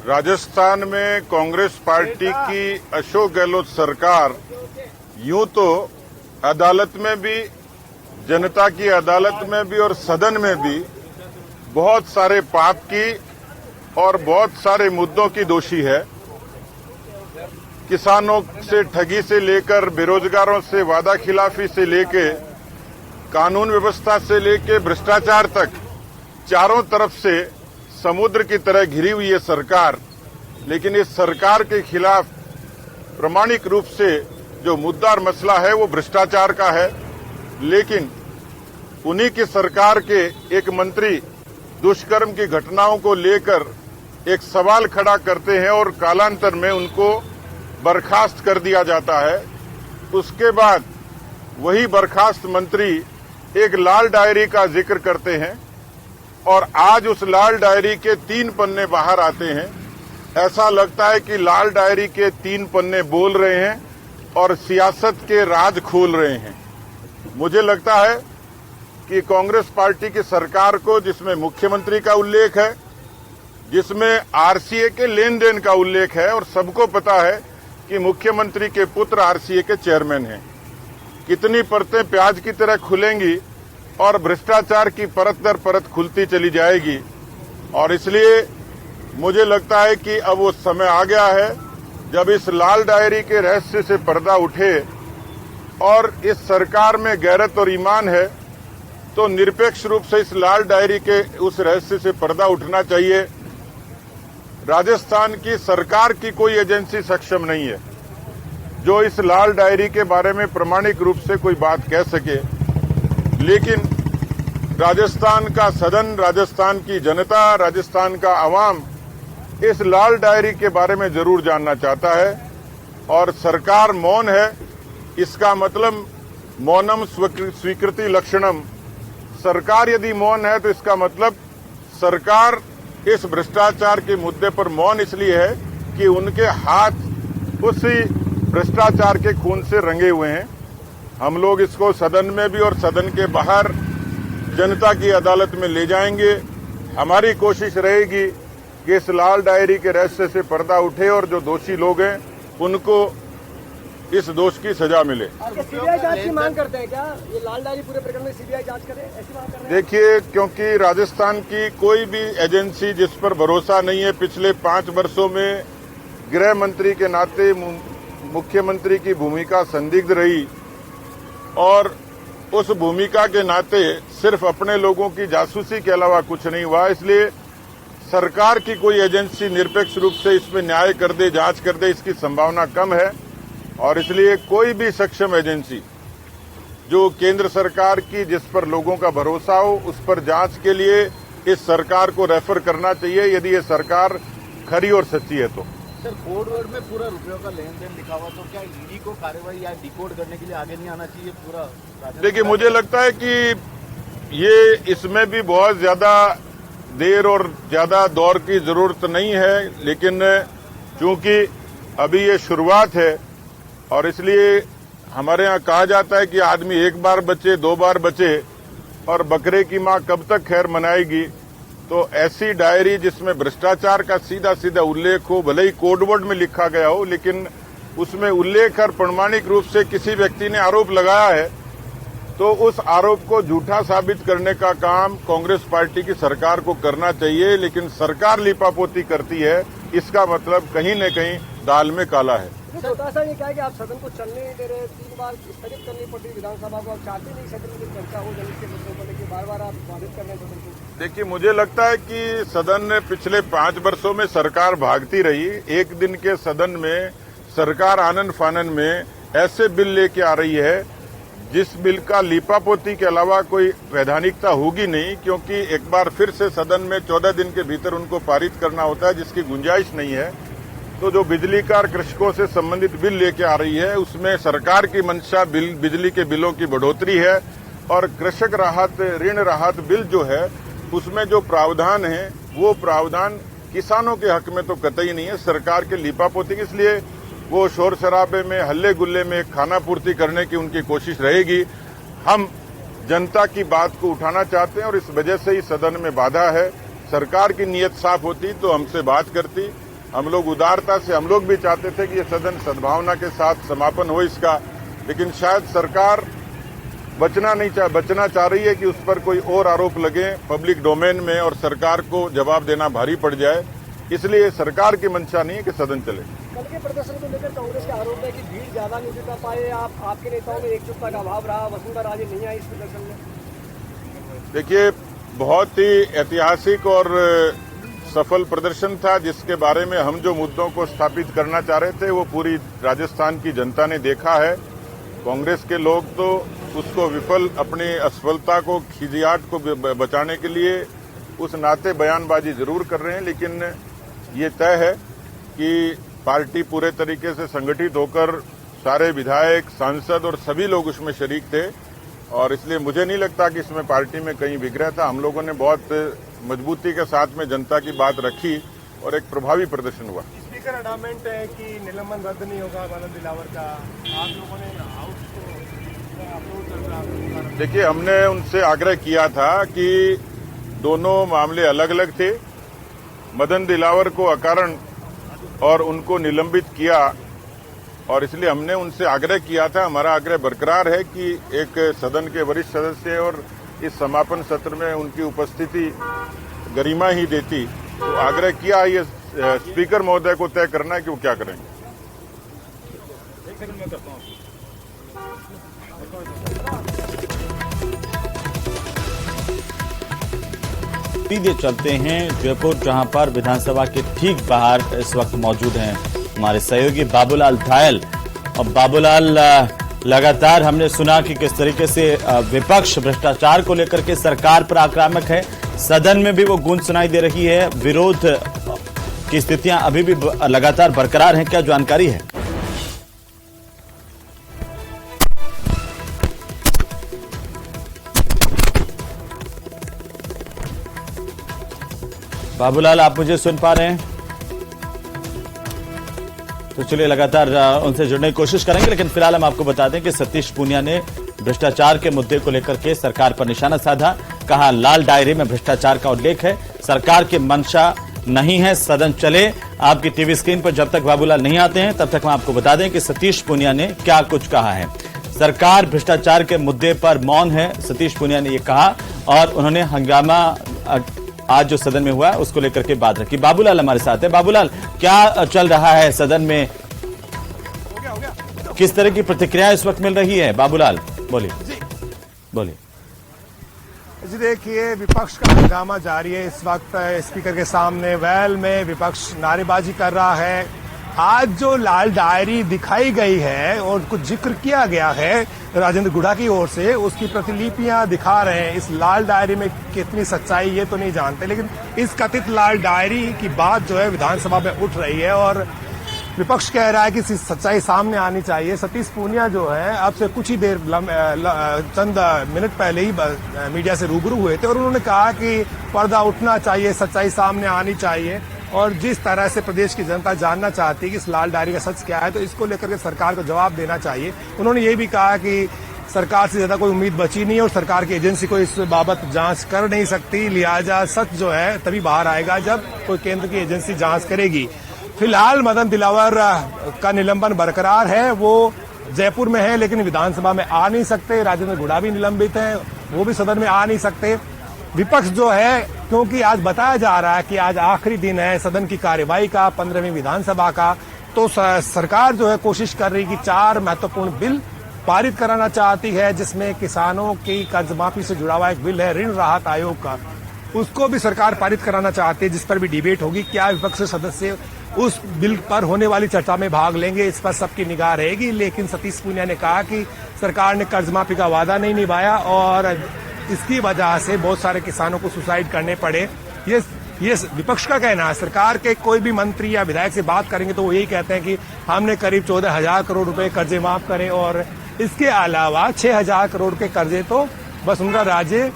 राजस्थान में कांग्रेस पार्टी की अशोक गहलोत सरकार यूं तो अदालत में भी, जनता की अदालत में भी और सदन में भी बहुत सारे पाप की और बहुत सारे मुद्दों की दोषी है। किसानों से ठगी से लेकर, बेरोजगारों से वादा खिलाफी से लेके, कानून व्यवस्था से लेके भ्रष्टाचार तक चारों तरफ से समुद्र की तरह घिरी हुई है सरकार। लेकिन इस सरकार के खिलाफ प्रामाणिक रूप से जो मुद्दा और मसला है वो भ्रष्टाचार का है। लेकिन उन्हीं की सरकार के एक मंत्री दुष्कर्म की घटनाओं को लेकर एक सवाल खड़ा करते हैं और कालांतर में उनको बर्खास्त कर दिया जाता है। उसके बाद वही बर्खास्त मंत्री एक लाल डायरी का जिक्र करते हैं और आज उस लाल डायरी के 3 पन्ने बाहर आते हैं। ऐसा लगता है कि लाल डायरी के 3 पन्ने बोल रहे हैं और सियासत के राज खोल रहे हैं। मुझे लगता है कि कांग्रेस पार्टी की सरकार को, जिसमें मुख्यमंत्री का उल्लेख है, जिसमें आरसीए के लेन देन का उल्लेख है और सबको पता है कि मुख्यमंत्री के पुत्र आरसीए के चेयरमैन हैं, कितनी परतें प्याज की तरह खुलेंगी और भ्रष्टाचार की परत दर परत खुलती चली जाएगी। और इसलिए मुझे लगता है कि अब वो समय आ गया है जब इस लाल डायरी के रहस्य से पर्दा उठे और इस सरकार में गैरत और ईमान है तो निरपेक्ष रूप से इस लाल डायरी के उस रहस्य से पर्दा उठना चाहिए। राजस्थान की सरकार की कोई एजेंसी सक्षम नहीं है जो इस लाल डायरी के बारे में प्रामाणिक रूप से कोई बात कह सके। लेकिन राजस्थान का सदन, राजस्थान की जनता, राजस्थान का अवाम इस लाल डायरी के बारे में जरूर जानना चाहता है और सरकार मौन है। इसका मतलब मौनम स्वीकृति लक्षणम। सरकार यदि मौन है तो इसका मतलब सरकार इस भ्रष्टाचार के मुद्दे पर मौन इसलिए है कि उनके हाथ उसी भ्रष्टाचार के खून से रंगे हुए हैं। हम लोग इसको सदन में भी और सदन के बाहर जनता की अदालत में ले जाएंगे। हमारी कोशिश रहेगी कि इस लाल डायरी के रहस्य से पर्दा उठे और जो दोषी लोग हैं उनको इस दोष की सजा मिले। सीबीआई जांच की मांग करते हैं क्या? ये लाल डायरी पूरे प्रकरण में सीबीआई जांच करे, ऐसी मांग कर रहे हैं? देखिए, क्योंकि राजस्थान की कोई भी एजेंसी जिस पर भरोसा नहीं है, पिछले 5 वर्षों में गृह मंत्री के नाते मुख्यमंत्री की भूमिका संदिग्ध रही और उस भूमिका के नाते सिर्फ अपने लोगों की जासूसी के अलावा कुछ नहीं हुआ। इसलिए सरकार की कोई एजेंसी निरपेक्ष रूप से इसमें न्याय कर दे, जांच कर दे, इसकी संभावना कम है। और इसलिए कोई भी सक्षम एजेंसी जो केंद्र सरकार की, जिस पर लोगों का भरोसा हो, उस पर जांच के लिए इस सरकार को रेफर करना चाहिए, यदि ये सरकार खरी और सच्ची है तो। सर, कोड वर्ड में पूरा रुपयों का लेन देन लिखा हुआ, तो क्या ईडी को कार्रवाई या डिकोड करने के लिए आगे नहीं आना चाहिए पूरा? देखिए, मुझे लगता है कि ये इसमें भी बहुत ज्यादा देर और ज्यादा दौर की जरूरत नहीं है। लेकिन चूंकि अभी ये शुरुआत है और इसलिए हमारे यहाँ कहा जाता है कि आदमी एक बार बचे, 2 बार बचे और बकरे की माँ कब तक खैर मनाएगी। तो ऐसी डायरी जिसमें भ्रष्टाचार का सीधा सीधा उल्लेख हो, भले ही कोडवर्ड में लिखा गया हो, लेकिन उसमें उल्लेख और प्रमाणिक रूप से किसी व्यक्ति ने आरोप लगाया है तो उस आरोप को झूठा साबित करने का काम कांग्रेस पार्टी की सरकार को करना चाहिए। लेकिन सरकार लिपापोती करती है, इसका मतलब कहीं न कहीं दाल में काला है। सर, ये क्या है कि आप सदन को चलने नहीं दे रहे, 3 बार स्थगित करनी पड़ी विधानसभा को, आप चाहते नहीं सदन की चर्चा हो जल्दी के मुद्दों पर, लेकिन बार-बार आप बाधित कर रहे हैं सदन को। देखिए, मुझे लगता है कि सदन ने पिछले 5 वर्षों में सरकार भागती रही। एक दिन के सदन में सरकार आनन फानन में ऐसे बिल लेके आ रही है जिस बिल का लीपापोती के अलावा कोई वैधानिकता होगी नहीं, क्योंकि एक बार फिर से सदन में 14 दिन के भीतर उनको पारित करना होता है, जिसकी गुंजाइश नहीं है। तो जो बिजली का कृषकों से संबंधित बिल लेके आ रही है उसमें सरकार की मंशा बिजली के बिलों की बढ़ोतरी है और कृषक राहत, ऋण राहत बिल जो है उसमें जो प्रावधान है वो प्रावधान किसानों के हक में तो कतई नहीं है, सरकार के लीपापोती। इसलिए वो शोर शराबे में, हल्ले गुल्ले में खाना पूर्ति करने की उनकी कोशिश रहेगी। हम जनता की बात को उठाना चाहते हैं और इस वजह से ही सदन में बाधा है। सरकार की नीयत साफ होती तो हमसे बात करती। हम लोग उदारता से, हम लोग भी चाहते थे कि ये सदन सद्भावना के साथ समापन हो इसका, लेकिन शायद सरकार बचना चाह रही है कि उस पर कोई और आरोप लगे पब्लिक डोमेन में और सरकार को जवाब देना भारी पड़ जाए, इसलिए सरकार की मंशा नहीं है कि सदन चले। कल के प्रदर्शन को लेकर कांग्रेस का आरोप है कि भीड़ ज्यादा नहीं जुटा पाए, आपके नेताओं में एकजुटता का अभाव रहा, वसुंधरा राजे नहीं आई इस प्रदर्शन में। देखिए, बहुत ही ऐतिहासिक और सफल प्रदर्शन था, जिसके बारे में हम जो मुद्दों को स्थापित करना चाह रहे थे वो पूरी राजस्थान की जनता ने देखा है। कांग्रेस के लोग तो उसको विफल, अपनी असफलता को, खिजियाट को बचाने के लिए उस नाते बयानबाजी जरूर कर रहे हैं, लेकिन ये तय है कि पार्टी पूरे तरीके से संगठित होकर सारे विधायक, सांसद और सभी लोग उसमें शरीक थे और इसलिए मुझे नहीं लगता कि इसमें पार्टी में कहीं विग्रह था। हम लोगों ने बहुत मजबूती के साथ में जनता की बात रखी और एक प्रभावी प्रदर्शन हुआ। स्पीकर अडामेंट है कि निलंबन रद्द नहीं होगा मदन दिलावर का, आप लोगों ने हाउस को देखिए, हमने उनसे आग्रह किया था कि दोनों मामले अलग अलग थे। मदन दिलावर को अकारण और उनको निलंबित किया और इसलिए हमने उनसे आग्रह किया था, हमारा आग्रह बरकरार है कि एक सदन के वरिष्ठ सदस्य और इस समापन सत्र में उनकी उपस्थिति गरिमा ही देती। तो आग्रह किया, ये स्पीकर महोदय को तय करना है कि वो क्या करेंगे। सीधे चलते हैं जयपुर, जहां पर विधानसभा के ठीक बाहर इस वक्त मौजूद हैं हमारे सहयोगी बाबूलाल धायल। और बाबूलाल, लगातार हमने सुना कि किस तरीके से विपक्ष भ्रष्टाचार को लेकर के सरकार पर आक्रामक है, सदन में भी वो गूंज सुनाई दे रही है, विरोध की स्थितियां अभी भी लगातार बरकरार हैं, क्या जानकारी है? बाबूलाल, आप मुझे सुन पा रहे हैं? तो चलिए लगातार उनसे जुड़ने की कोशिश करेंगे, लेकिन फिलहाल हम आपको बता दें कि सतीश पूनिया ने भ्रष्टाचार के मुद्दे को लेकर के सरकार पर निशाना साधा। कहा लाल डायरी में भ्रष्टाचार का उल्लेख है, सरकार की मंशा नहीं है सदन चले। आपकी टीवी स्क्रीन पर जब तक बाबूलाल नहीं आते हैं तब तक हम आपको बता दें कि सतीश पूनिया ने क्या कुछ कहा है। सरकार भ्रष्टाचार के मुद्दे पर मौन है, सतीश पूनिया ने यह कहा और उन्होंने हंगामा आज जो सदन में हुआ उसको लेकर के बात रखी। बाबूलाल हमारे साथ है। बाबूलाल, क्या चल रहा है सदन में, किस तरह की प्रतिक्रिया इस वक्त मिल रही है? बाबूलाल बोलिए। बोलिए जी, देखिए, विपक्ष का हंगामा जारी है इस वक्त स्पीकर के सामने। वेल में विपक्ष नारेबाजी कर रहा है। आज जो लाल डायरी दिखाई गई है और कुछ जिक्र किया गया है राजेंद्र गुड़ा की ओर से, उसकी प्रतिलिपियां दिखा रहे हैं। इस लाल डायरी में कितनी सच्चाई ये तो नहीं जानते, लेकिन इस कथित लाल डायरी की बात जो है विधानसभा में उठ रही है और विपक्ष कह रहा है कि सच्चाई सामने आनी चाहिए। सतीश पूनिया जो है अब से कुछ ही देर चंद मिनट पहले ही मीडिया से रूबरू हुए थे और उन्होंने कहा कि पर्दा उठना चाहिए, सच्चाई सामने आनी चाहिए और जिस तरह से प्रदेश की जनता जानना चाहती है कि इस लाल डायरी का सच क्या है, तो इसको लेकर के सरकार को जवाब देना चाहिए। उन्होंने ये भी कहा कि सरकार से ज्यादा कोई उम्मीद बची नहीं है और सरकार की एजेंसी को इस बाबत जांच कर नहीं सकती, लिहाजा सच जो है तभी बाहर आएगा जब कोई केंद्र की एजेंसी जांच करेगी। फिलहाल मदन दिलावर का निलंबन बरकरार है, वो जयपुर में है लेकिन विधानसभा में आ नहीं सकते। राजेंद्र गुड़ा भी निलंबित हैं, वो भी सदन में आ नहीं सकते। विपक्ष जो है, क्योंकि आज बताया जा रहा है कि आज आखिरी दिन है सदन की कार्यवाही का, 15वीं विधानसभा का, तो सरकार जो है कोशिश कर रही कि 4 महत्वपूर्ण बिल पारित कराना चाहती है, जिसमें किसानों की कर्ज माफी से जुड़ा हुआ एक बिल है ऋण राहत आयोग का, उसको भी सरकार पारित कराना चाहती है, जिस पर भी डिबेट होगी। क्या विपक्ष सदस्य उस बिल पर होने वाली चर्चा में भाग लेंगे, इस पर सबकी निगाह रहेगी। लेकिन सतीश पूनिया ने कहा कि सरकार ने कर्ज माफी का वादा नहीं निभाया और इसकी वजह से बहुत सारे किसानों को सुसाइड करने पड़े। ये विपक्ष का कहना है। सरकार के कोई भी मंत्री या विधायक से बात करेंगे तो वो यही कहते हैं कि हमने करीब 14,000 करोड़ रुपए कर्जे माफ करे और इसके अलावा 6,000 करोड़ के कर्जे तो वसुंधरा राजे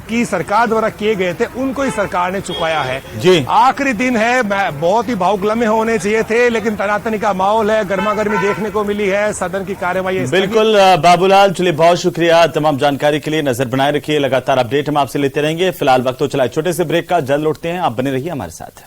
की सरकार द्वारा किए गए थे उनको ही सरकार ने चुकाया है। जी। आखिरी दिन है, बहुत ही भावुक लम्हे होने चाहिए थे, लेकिन तनातनी का माहौल है, गर्मा गर्मी देखने को मिली है, सदन की कार्यवाही बिल्कुल बाबूलाल, चलिए बहुत शुक्रिया तमाम जानकारी के लिए। नजर बनाए रखिए, लगातार अपडेट हम आपसे लेते रहेंगे। फिलहाल वक्त तो चला छोटे से ब्रेक का, जल्द लौटते हैं, आप बने रहिए हमारे साथ।